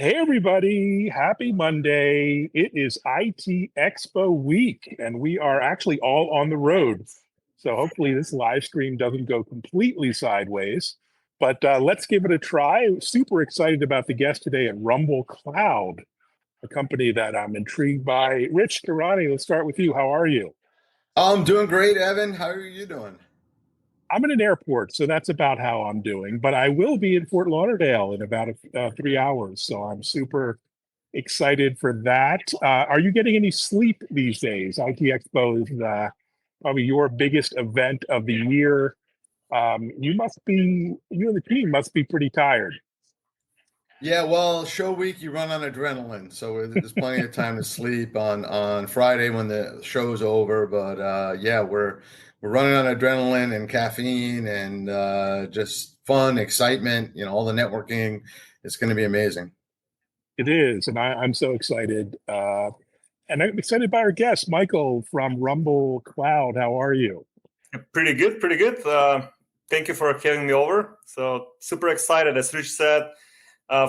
Hey everybody, happy Monday. It is IT Expo week and we are actually all on the road. So hopefully this live stream doesn't go completely sideways, but let's give it a try. Super excited about the guest today at Rumble Cloud, a company that I'm intrigued by. Rich Karani, let's start with you. How are you? I'm doing great, Evan. How are you doing? I'm in an airport, so that's about how I'm doing, but I will be in Fort Lauderdale in about 3 hours. So I'm super excited for that. Are you getting any sleep these days? IT Expo is probably your biggest event of the year. You and the team must be pretty tired. Yeah, well, show week you run on adrenaline, so there's plenty of time to sleep on Friday when the show's over. But yeah, we're running on adrenaline and caffeine and just fun, excitement. All the networking. It's going to be amazing. It is, and I'm so excited. And I'm excited by our guest, Michael from Rumble Cloud. How are you? Pretty good, pretty good. Thank you for having me over. So super excited, as Rich said,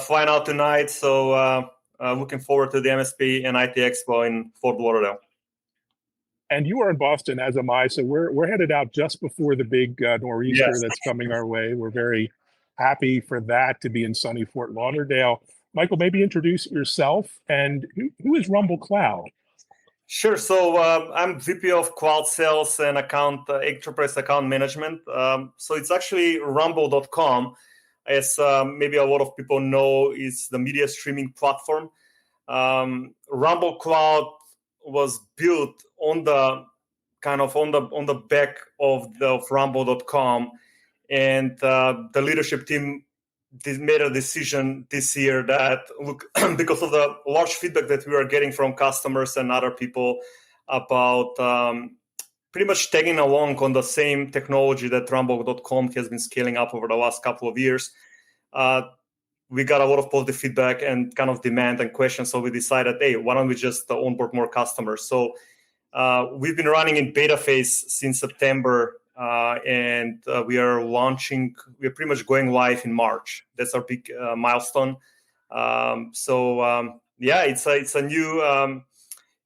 flying out tonight. So looking forward to the MSP and IT Expo in Fort Lauderdale. And you are in Boston, as am I. So we're headed out just before the big nor'easter Yes. that's coming our way. We're very happy for that to be in sunny Fort Lauderdale. Michael, maybe introduce yourself and who is Rumble Cloud? Sure. So I'm VP of Cloud Sales and Enterprise Account Management. So it's actually rumble.com. As maybe a lot of people know, is the media streaming platform. Rumble Cloud was built on the on the back of rumble.com, and the leadership team made a decision this year that, look, because of the large feedback that we are getting from customers and other people about pretty much tagging along on the same technology that rumble.com has been scaling up over the last couple of years. We got a lot of positive feedback and kind of demand and questions. So we decided, hey, why don't we just onboard more customers? So we've been running in beta phase since September, and we are launching. We're pretty much going live in March. That's our big milestone. Yeah,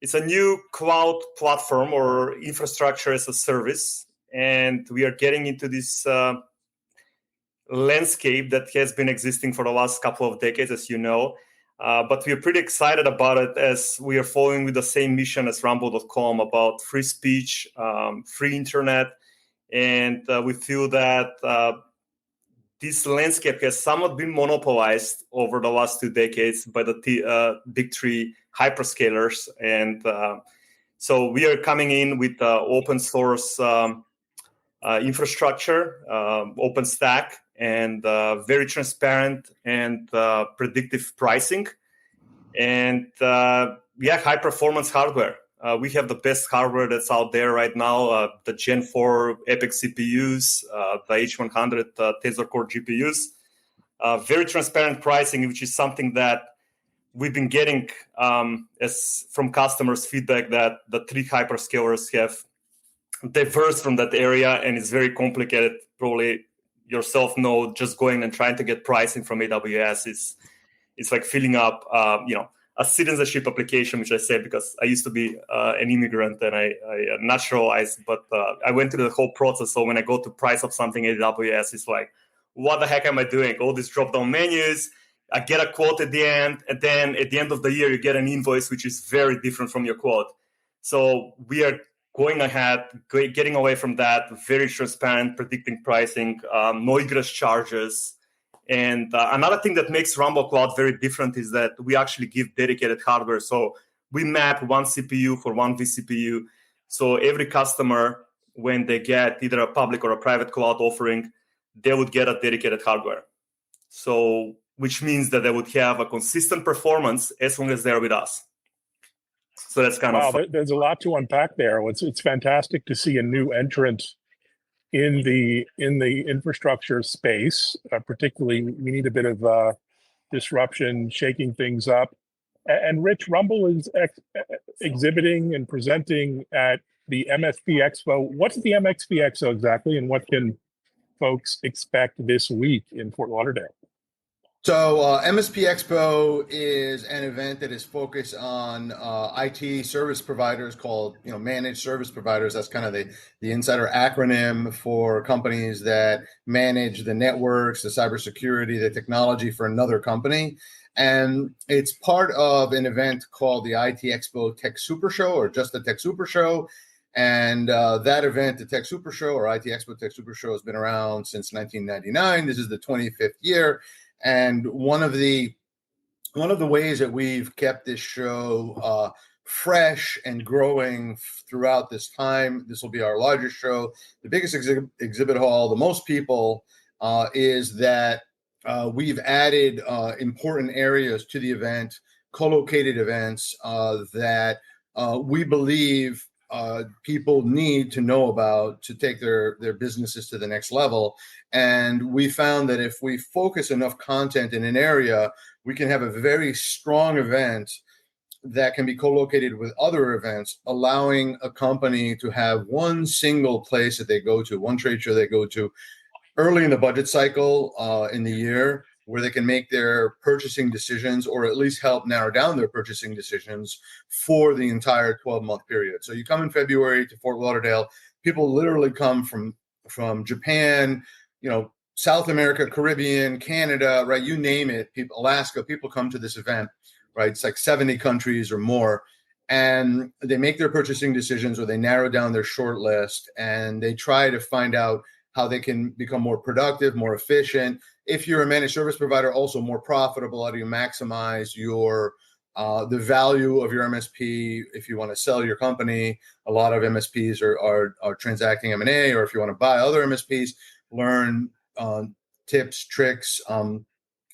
it's a new cloud platform or infrastructure as a service, and we are getting into this landscape that has been existing for the last couple of decades, as you know. But we are pretty excited about it as we are following with the same mission as rumble.com about free speech, free internet. And we feel that this landscape has somewhat been monopolized over the last 2 decades by the big three hyperscalers. And so we are coming in with open source infrastructure, open stack, and very transparent and predictive pricing. And high performance hardware. We have the best hardware that's out there right now, the Gen 4 EPYC CPUs, the H100 Tensor Core GPUs. Very transparent pricing, which is something that we've been getting as from customers' feedback that the three hyperscalers have diverse from that area, and it's very complicated. Probably yourself know, just going and trying to get pricing from AWS it's like filling up a citizenship application, which I say because I used to be an immigrant and I naturalized, but I went through the whole process. So when I go to price up something at AWS, it's like, what the heck am I doing? All these drop down menus, I get a quote at the end, and then at the end of the year you get an invoice which is very different from your quote. So we are going ahead, getting away from that, very transparent, predicting pricing, no egress charges. And another thing that makes Rumble Cloud very different is that we actually give dedicated hardware. So we map one CPU for one vCPU. So every customer, when they get either a public or a private cloud offering, they would get a dedicated hardware. So which means that they would have a consistent performance as long as they're with us. So that's kind of fun. There's a lot to unpack there. It's fantastic to see a new entrant in the infrastructure space. Particularly, we need a bit of disruption, shaking things up. And Rich, Rumble is exhibiting and presenting at the MSP Expo. What's the MSP Expo exactly, and what can folks expect this week in Fort Lauderdale? So MSP Expo is an event that is focused on IT service providers called, managed service providers. That's kind of the insider acronym for companies that manage the networks, the cybersecurity, the technology for another company. And it's part of an event called the IT Expo Tech Super Show, or just the Tech Super Show. And that event, the Tech Super Show, or IT Expo Tech Super Show, has been around since 1999. This is the 25th year. And one of the ways that we've kept this show fresh and growing throughout this time, this will be our largest show, the biggest exhibit hall, the most people, is that we've added important areas to the event, co-located events that we believe people need to know about to take their businesses to the next level. And we found that if we focus enough content in an area, we can have a very strong event that can be co-located with other events, allowing a company to have one single place that they go to, one trade show they go to early in the budget cycle in the year, where they can make their purchasing decisions, or at least help narrow down their purchasing decisions for the entire 12-month period. So you come in February to Fort Lauderdale, people literally come from Japan, South America, Caribbean, Canada, right? You name it, Alaska, people come to this event, right? It's like 70 countries or more. And they make their purchasing decisions, or they narrow down their short list, and they try to find out how they can become more productive, more efficient. If you're a managed service provider, also more profitable. How do you maximize your the value of your MSP? If you want to sell your company, a lot of MSPs are transacting M&A, or if you want to buy other MSPs, learn tips, tricks,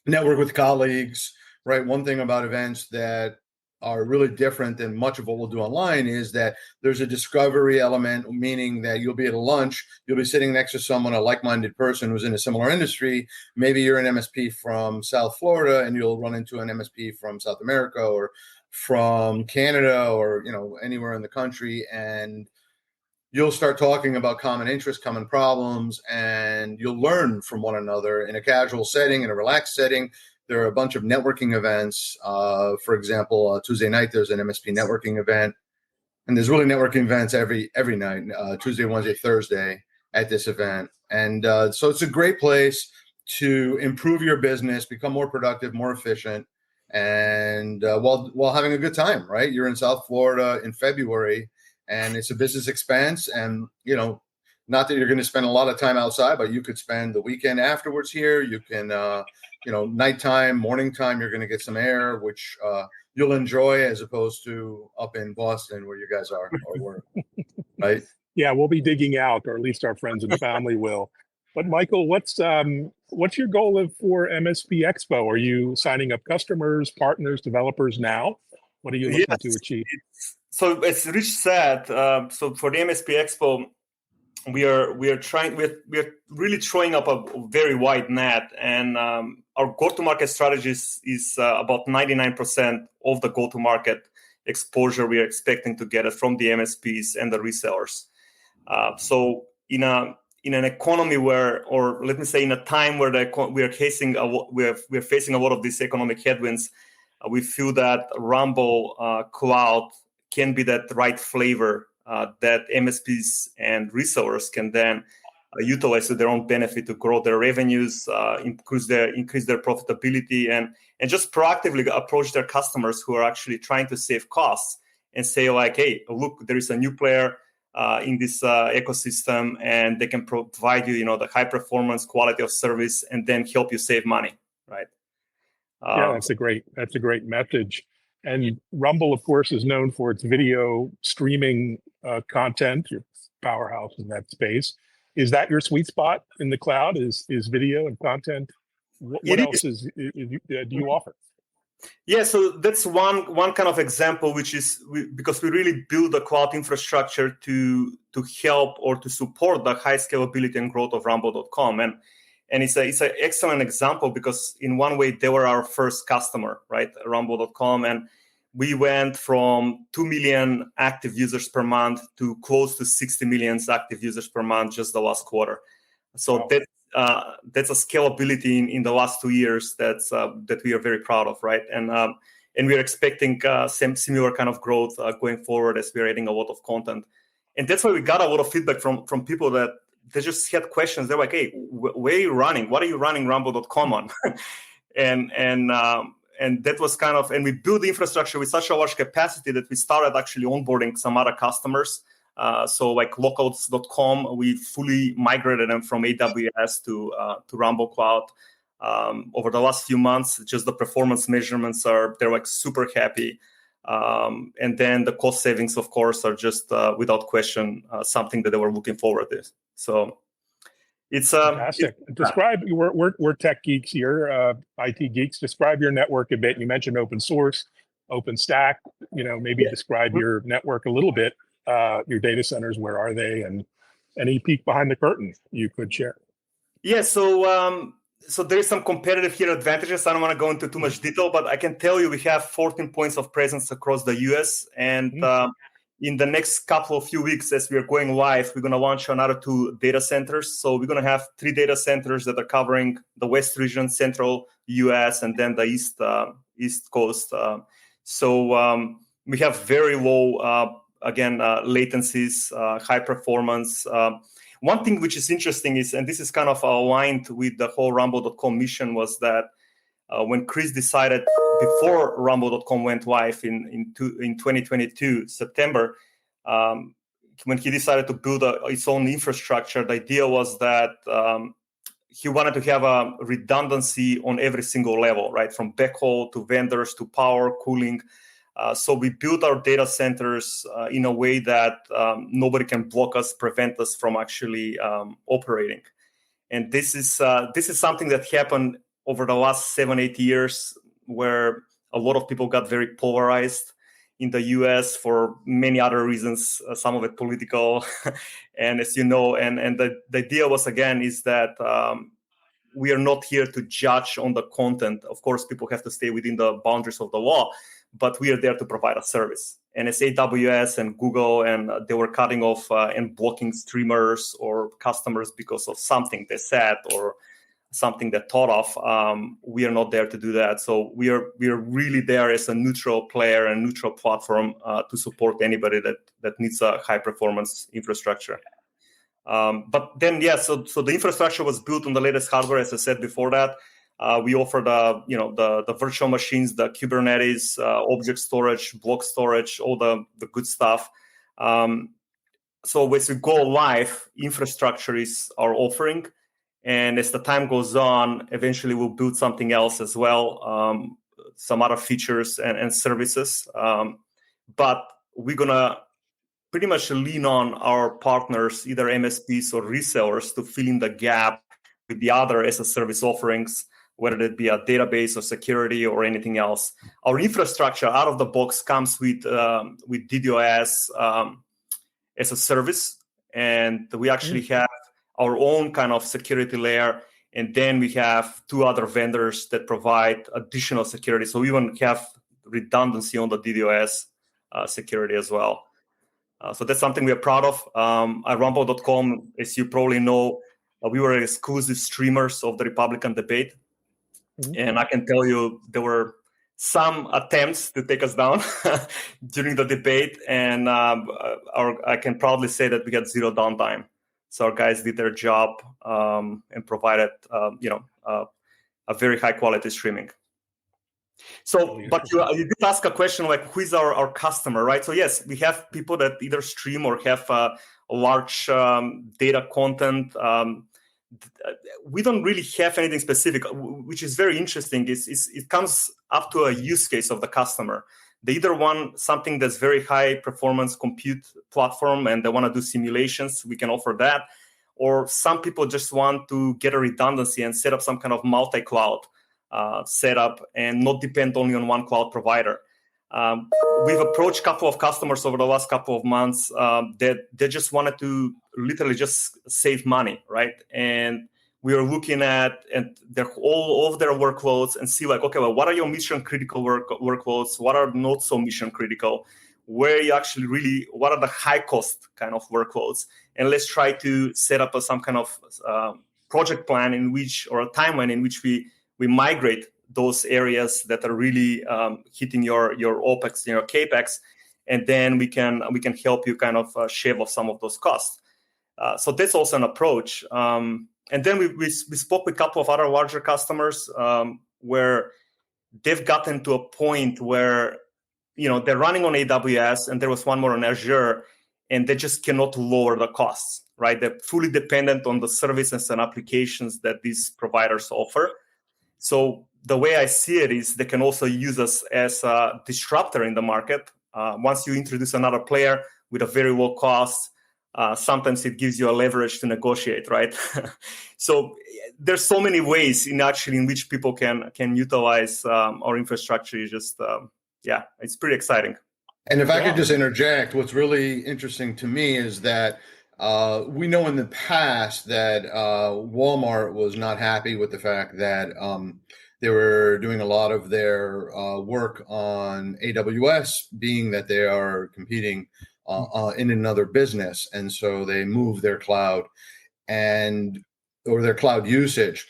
network with colleagues, right? One thing about events that are really different than much of what we'll do online is that there's a discovery element, meaning that you'll be at a lunch, you'll be sitting next to someone, a like-minded person who's in a similar industry. Maybe you're an MSP from South Florida, and you'll run into an MSP from South America or from Canada, or anywhere in the country, and you'll start talking about common interests, common problems, and you'll learn from one another in a casual setting, in a relaxed setting. There are a bunch of networking events. For example, Tuesday night, there's an MSP networking event. And there's really networking events every night, Tuesday, Wednesday, Thursday at this event. And so it's a great place to improve your business, become more productive, more efficient, and while having a good time, right? You're in South Florida in February, and it's a business expense. And, not that you're going to spend a lot of time outside, but you could spend the weekend afterwards here. You can, nighttime, morning time, you're going to get some air, which you'll enjoy, as opposed to up in Boston where you guys are, or were, right? Yeah, we'll be digging out, or at least our friends and family will. But Michael, what's your goal for MSP Expo? Are you signing up customers, partners, developers now? What are you looking to achieve? So as Rich said, so for the MSP Expo, we are really throwing up a very wide net, and our go-to-market strategy is about 99% of the go-to-market exposure we are expecting to get it from the MSPs and the resellers. So in an economy where, or let me say, in a time where we are facing a lot of these economic headwinds, we feel that Rumble Cloud can be that right flavor that MSPs and resellers can then utilize to their own benefit to grow their revenues, increase their profitability, and just proactively approach their customers who are actually trying to save costs, and say like, hey, look, there is a new player in this ecosystem, and they can provide you, the high performance, quality of service, and then help you save money, right? Yeah, that's a great message. And Rumble, of course, is known for its video streaming content. Your powerhouse in that space. Is that your sweet spot in the cloud? Is video and content? What else do you offer? Yeah, so that's one kind of example, which is because we really build a cloud infrastructure to help or to support the high scalability and growth of Rumble.com, and it's an excellent example because in one way they were our first customer, right? Rumble.com, and we went from 2 million active users per month to close to 60 million active users per month just the last quarter. So that's a scalability in the last 2 years that we are very proud of, right? And we're expecting some similar kind of growth going forward as we're adding a lot of content. And that's why we got a lot of feedback from people that they just had questions. They're like, hey, where are you running? What are you running Rumble.com on? and that was kind of, and we built the infrastructure with such a large capacity that we started actually onboarding some other customers. So like locals.com, we fully migrated them from AWS to Rumble Cloud. Over the last few months, just the performance measurements they're like super happy. And then the cost savings, of course, are just without question something that they were looking forward to. So it's fantastic. Describe, we're tech geeks here, IT geeks. Describe your network a bit. You mentioned open source, OpenStack. Maybe describe your network a little bit. Your data centers, where are they, and any peek behind the curtain you could share. Yeah, so there is some competitive here advantages. I don't want to go into too much detail, but I can tell you we have 14 points of presence across the US. And in the next few weeks, as we are going live, we're going to launch another 2 data centers. So we're going to have 3 data centers that are covering the West region, Central US, and then the East Coast. So we have very low, latencies, high performance. One thing which is interesting is, and this is kind of aligned with the whole Rumble.com mission, was that when Chris decided, before Rumble.com went live in 2022, September, when he decided to build its own infrastructure, the idea was that he wanted to have a redundancy on every single level, right? From backhaul to vendors to power, cooling. So we built our data centers in a way that nobody can block us, prevent us from actually operating. And this is something that happened over the last 7-8 years, where a lot of people got very polarized in the US for many other reasons, some of it political. And as you know, and the idea was, again, is that we are not here to judge on the content. Of course, people have to stay within the boundaries of the law, but we are there to provide a service. And as AWS and Google, and they were cutting off and blocking streamers or customers because of something they said or something they thought of, we are not there to do that. So we are really there as a neutral player and neutral platform to support anybody that needs a high performance infrastructure. But then, so the infrastructure was built on the latest hardware, as I said before that. We offer the virtual machines, the Kubernetes, object storage, block storage, all the good stuff. So as we go live, infrastructure is our offering. And as the time goes on, eventually we'll build something else as well, some other features and services. But we're going to pretty much lean on our partners, either MSPs or resellers, to fill in the gap with the other as a service offerings, whether it be a database or security or anything else. Our infrastructure out of the box comes with DDoS as a service, and we actually have our own kind of security layer, and then we have 2 other vendors that provide additional security. So we even have redundancy on the DDoS security as well. So that's something we are proud of. At Rumble.com, as you probably know, we were exclusive streamers of the Republican debate. And I can tell you there were some attempts to take us down during the debate. And I can proudly say that we got 0 downtime. So our guys did their job and provided, a very high quality streaming. So, but you did ask a question like, who is our customer, right? So yes, we have people that either stream or have a large data content. We don't really have anything specific, which is very interesting. It comes up to a use case of the customer. They either want something that's very high performance compute platform and they want to do simulations. We can offer that. Or some people just want to get a redundancy and set up some kind of multi-cloud setup and not depend only on one cloud provider. We've approached a couple of customers over the last couple of months that they just wanted to literally just save money, right? And we are looking at all of their workloads and see like, okay, well, what are your mission critical workloads? What are not so mission critical? Where you actually what are the high cost kind of workloads? And let's try to set up some kind of project plan or a timeline in which we migrate those areas that are really hitting your OPEX, your CAPEX, and then we can help you kind of shave off some of those costs. So that's also an approach. And then we spoke with a couple of other larger customers where they've gotten to a point where, they're running on AWS, and there was one more on Azure, and they just cannot lower the costs, right? They're fully dependent on the services and applications that these providers offer. So the way I see it is they can also use us as a disruptor in the market. Once you introduce another player with a very low cost, sometimes it gives you a leverage to negotiate, right? So there's so many ways in which people can utilize our infrastructure. It's pretty exciting. And if I could just interject, what's really interesting to me is that we know in the past that Walmart was not happy with the fact that they were doing a lot of their work on AWS, being that they are competing in another business. And so they moved their cloud or their cloud usage.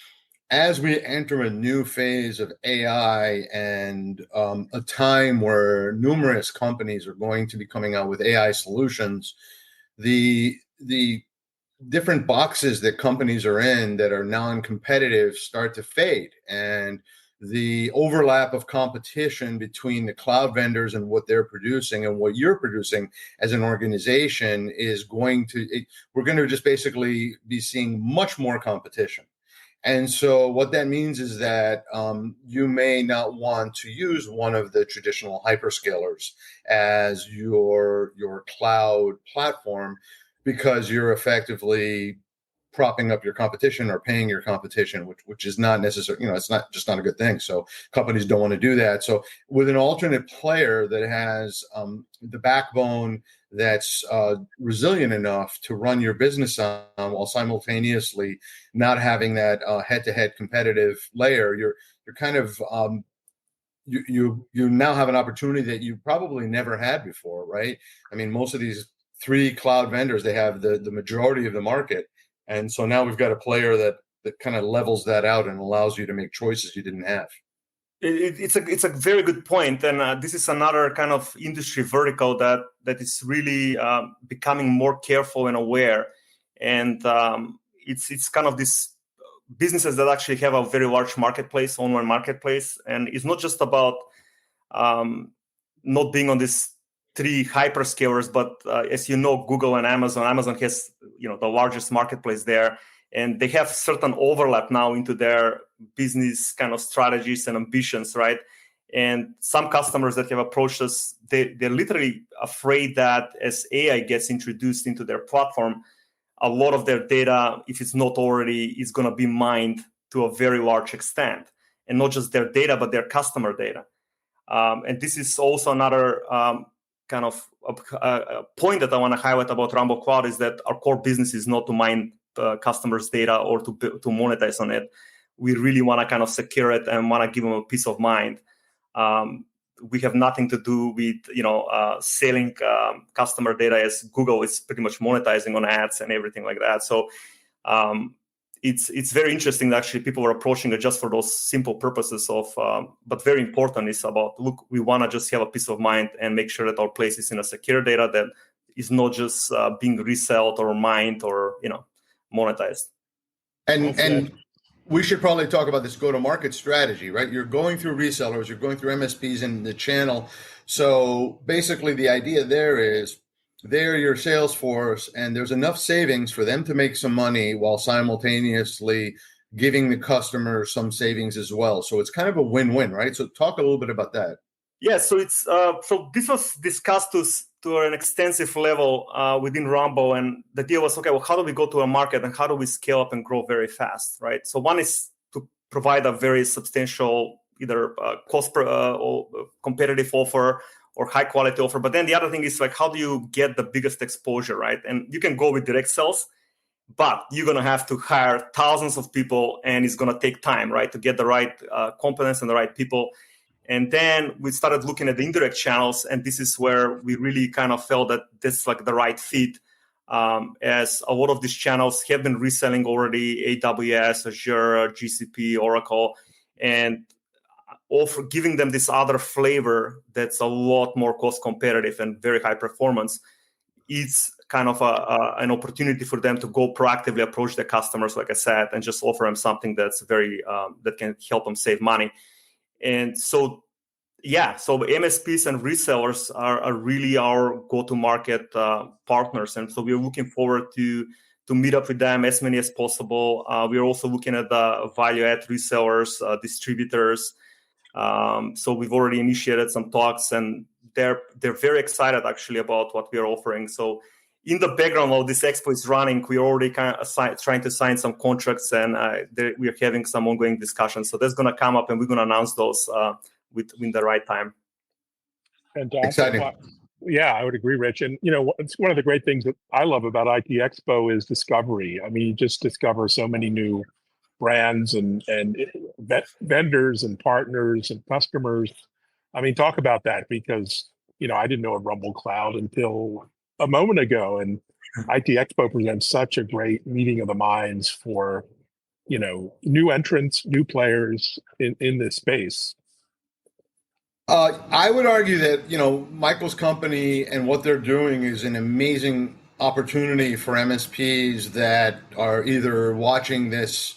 As we enter a new phase of AI and a time where numerous companies are going to be coming out with AI solutions, the different boxes that companies are in that are non-competitive start to fade, and the overlap of competition between the cloud vendors and what they're producing and what you're producing as an organization we're going to just basically be seeing much more competition. And so what that means is that you may not want to use one of the traditional hyperscalers as your cloud platform, because you're effectively propping up your competition or paying your competition, which is not necessary. It's not a good thing. So companies don't want to do that. So with an alternate player that has the backbone that's resilient enough to run your business on while simultaneously not having that head-to-head competitive layer, you're kind of you now have an opportunity that you probably never had before, right? I mean, most of these 3 cloud vendors, they have the majority of the market. And so now we've got a player that kind of levels that out and allows you to make choices you didn't have. It's a very good point, and this is another kind of industry vertical that is really becoming more careful and aware, and it's kind of these businesses that actually have a very large marketplace, online marketplace, and it's not just about not being on these 3 hyperscalers, but as you know, Google and Amazon has the largest marketplace there. And they have certain overlap now into their business kind of strategies and ambitions, right? And some customers that have approached us, they're literally afraid that as AI gets introduced into their platform, a lot of their data, if it's not already, is going to be mined to a very large extent. And not just their data, but their customer data. And this is also another kind of a point that I want to highlight about Rumble Cloud, is that our core business is not to mine customers' data or to monetize on it. We really want to kind of secure it and want to give them a peace of mind. We have nothing to do with selling customer data, as Google is pretty much monetizing on ads and everything like that. So it's very interesting that actually people are approaching it just for those simple purposes of, but very important is about, look, we want to just have a peace of mind and make sure that our place is in a secure data that is not just being resold or mined or monetized. And we should probably talk about this go-to-market strategy, right? You're going through resellers, you're going through MSPs in the channel. So basically the idea there is they're your sales force, and there's enough savings for them to make some money while simultaneously giving the customer some savings as well. So it's kind of a win-win, right? So talk a little bit about that. Yeah, so it's so this was discussed to an extensive level within Rumble, and the deal was, okay, well, how do we go to a market and how do we scale up and grow very fast, right? So one is to provide a very substantial either cost or competitive offer or high quality offer, but then the other thing is like, how do you get the biggest exposure, right? And you can go with direct sales, but you're going to have to hire thousands of people, and it's going to take time, right, to get the right competence and the right people. And then we started looking at the indirect channels, and this is where we really kind of felt that this is like the right fit. as a lot of these channels have been reselling already AWS, Azure, GCP, Oracle, and giving them this other flavor that's a lot more cost competitive and very high performance. It's kind of an opportunity for them to go proactively approach their customers, like I said, and just offer them something that's very that can help them save money. And so, so MSPs and resellers are really our go-to-market partners, and so we're looking forward to meet up with them, as many as possible. We're also looking at the value-add resellers, distributors. So we've already initiated some talks, and they're very excited actually about what we are offering. So in the background while this expo is running, we're already kind of trying to sign some contracts, and we are having some ongoing discussions. So that's going to come up, and we're going to announce those within the right time. Fantastic. Exciting. Well, yeah, I would agree, Rich. And, it's one of the great things that I love about IT Expo is discovery. I mean, you just discover so many new brands and vendors and partners and customers. I mean, talk about that, because, I didn't know of Rumble Cloud until a moment ago. And IT Expo presents such a great meeting of the minds for, new entrants, new players in this space. I would argue that, Michael's company and what they're doing is an amazing opportunity for MSPs that are either watching this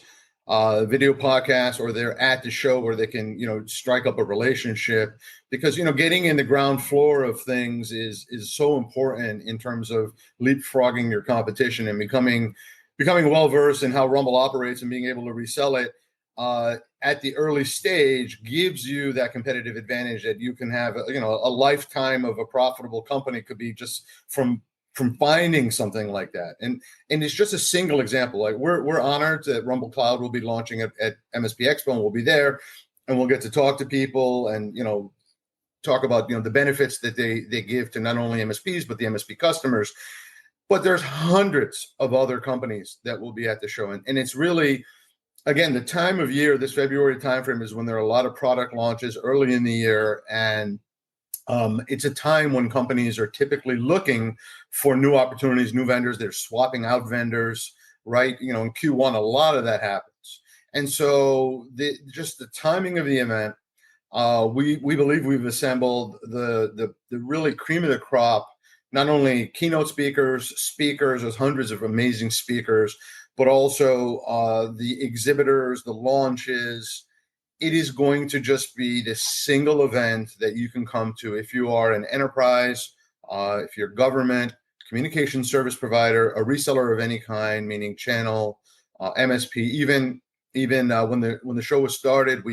video podcast or they're at the show where they can, strike up a relationship, because, getting in the ground floor of things is so important in terms of leapfrogging your competition and becoming well-versed in how Rumble operates and being able to resell it. At the early stage gives you that competitive advantage that you can have, a lifetime of a profitable company could be just from finding something like that. And it's just a single example. Like we're honored that Rumble Cloud will be launching at MSP Expo, and we'll be there, and we'll get to talk to people and, talk about, the benefits that they give to not only MSPs, but the MSP customers. But there's hundreds of other companies that will be at the show. And it's really, again, the time of year, this February timeframe is when there are a lot of product launches early in the year. And it's a time when companies are typically looking for new opportunities, new vendors. They're swapping out vendors, right? In Q1, a lot of that happens. And so just the timing of the event, we believe we've assembled the really cream of the crop, not only keynote speakers, there's hundreds of amazing speakers, but also the exhibitors, the launches. It is going to just be this single event that you can come to if you are an enterprise, if you're government, communication service provider, a reseller of any kind, meaning channel, MSP. Even when the show was started,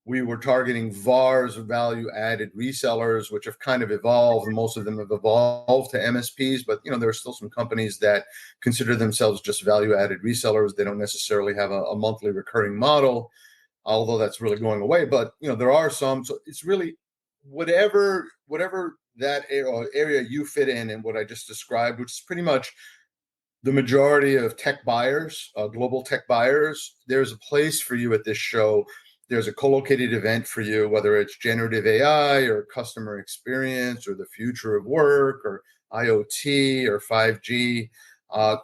we were targeting VARs, value-added resellers, which have kind of evolved, and most of them have evolved to MSPs. But there are still some companies that consider themselves just value-added resellers. They don't necessarily have a monthly recurring model, although that's really going away. But there are some. So it's really whatever that area you fit in, and what I just described, which is pretty much the majority of tech buyers, global tech buyers. There's a place for you at this show. There's a co-located event for you, whether it's generative AI or customer experience or the future of work or IoT or 5G.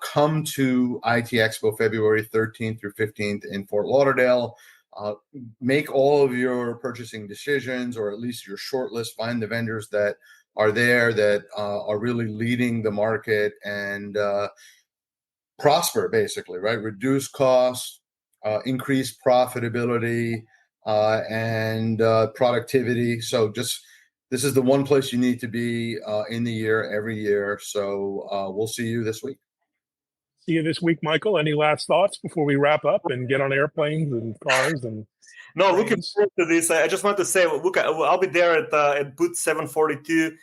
Come to IT Expo February 13th through 15th in Fort Lauderdale. Make all of your purchasing decisions, or at least your short list. Find the vendors that are there that are really leading the market and prosper, basically, right? Reduce costs, increase profitability, and productivity. So this is the one place you need to be in the year, every year. So we'll see you this week. See you this week, Michael. Any last thoughts before we wrap up and get on airplanes and cars and No, trains? looking forward to this. I just want to say, look, I'll be there at booth 742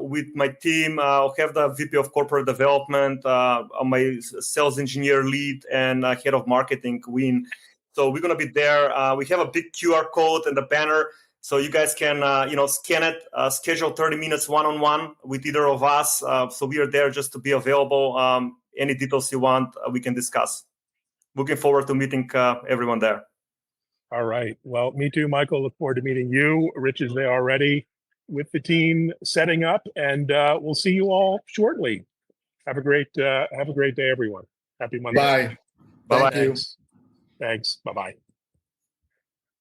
with my team. I'll have the VP of Corporate Development, my sales engineer lead, and head of marketing, Win. So we're going to be there. We have a big QR code and a banner, so you guys can scan it, schedule 30 minutes one-on-one with either of us. So we are there just to be available. Any details you want, we can discuss. Looking forward to meeting everyone there. All right. Well, me too, Michael. Look forward to meeting you. Rich is there already with the team setting up, and we'll see you all shortly. Have a great day, everyone. Happy Monday. Bye. Bye-bye. Thank you. Thanks. Bye-bye.